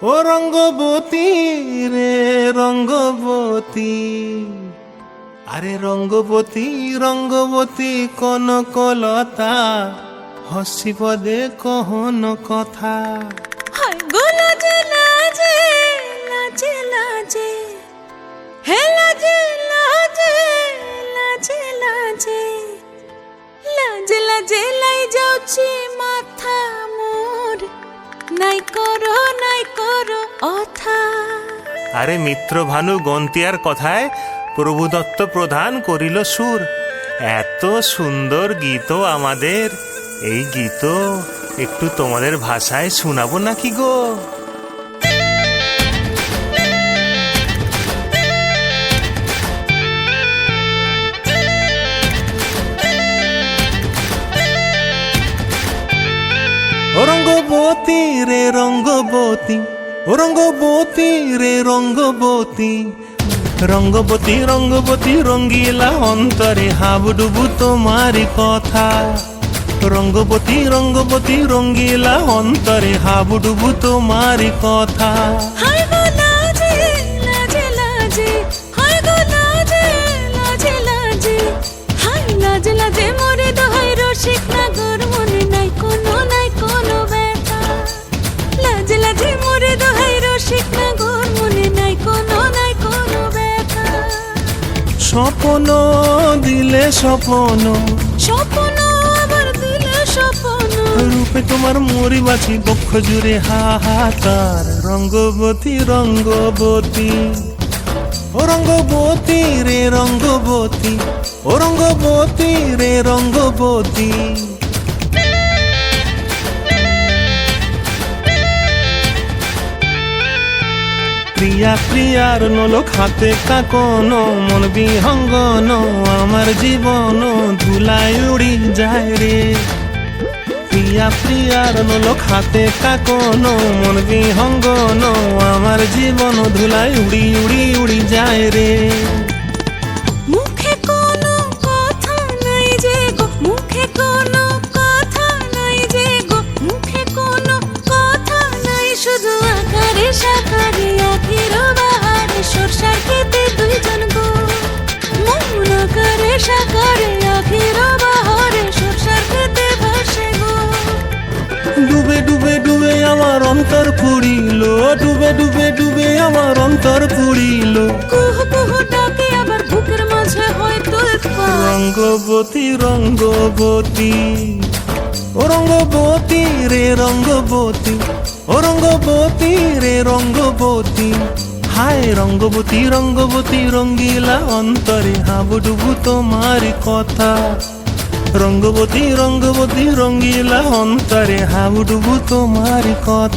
ও রঙ্গবতী রে রঙ্গবতী, আরে রঙ্গবতী রঙ্গবতী কনকলতা, হসিব দে কহন কথা। হায় গো লাজে লাজে লাজে লাজে, হে লাজে লাজে লাজে লাজে, লাজে লাজে লাই যাଉଛି মাথা মোর, নাই করো অথা। আরে মিত্র ভানু গন্তিয়ার কথায় প্রভুদত্ত প্রধান করিল সুর। এত সুন্দর গীত আমাদের, এই গীত একটু তোমাদের ভাষায় শোনাবো নাকি গো? ও রঙ্গবতী রে রঙ্গবতী, ও রঙ্গবতী রে রঙ্গবতী, রঙ্গবতী রঙ্গবতী রঙ্গিলা অন্তরে হাবুডুবু তোমারি কথা। রঙ্গবতী রঙ্গবতী রঙ্গিলা অন্তরে হাবুডুবু তোমারি কথা। হায় গো লাজে লাজে লাজে, হায় গো লাজে লাজে লাজে, হায় লাজে লাজে মোরে দোহাই রসিক নাগর, মনে নাই কোনো ব্যথা। লাজে লাজে মোরে দোহাই রসিক নাগর, মনে নাই কোনো ব্যথা। স্বপ্ন দিলে স্বপ্ন, স্বপ্ন আবার দিলে স্বপ্ন, রূপে তোমার মরি বাছি বক্ষ জুড়ে হাহাকার। রঙ্গবতী রঙ্গবতী, ও রঙ্গবতী রে রঙ্গবতী, ও রঙ্গবতী রে রঙ্গবতী। প্রিয়া প্রিয়ার নলো খাতে কাকন, মন বিহঙ্গন আমার জীবন ধুলায় উড়ি যায় রে। প্রিয়া প্রিয়ার নলো খাতে কাকন, মন বিহঙ্গন আমার জীবন ধুলায় উড়ি উড়ি উড়ি যায় রে। মুখে কোনো কথা নাই যে গো, মুখে কোনো কথা নাই যে গো, মুখে কোনো কথা নাই, শুধু আকারে সাকারে আখির বাহারে সরষার খেতে দুইজন গো। মন আকারে সাকারে আখির বাহারে সরষার খেতে ভাসে গো। ডুবে ডুবে ডুবে আমার অন্তর পুড়িল, ডুবে ডুবে ডুবে আমার অন্তর পুড়িল। কুহু কুহু ডাকে আবার বুকের মাঝে হয় তোলপাড়। রঙ্গবতী রঙ্গবতী, ও রঙ্গবতী রে রঙ্গবতী, ও রঙ্গবতী রে রঙ্গবতী। হায় রঙ্গবতী রঙ্গবতী রঙ্গিলা অন্তরে হাবুডুবু তোমারি কথা। রঙ্গবতী রঙ্গবতী রঙ্গিলা অন্তরে হাবুডুবু তোমারি কথা।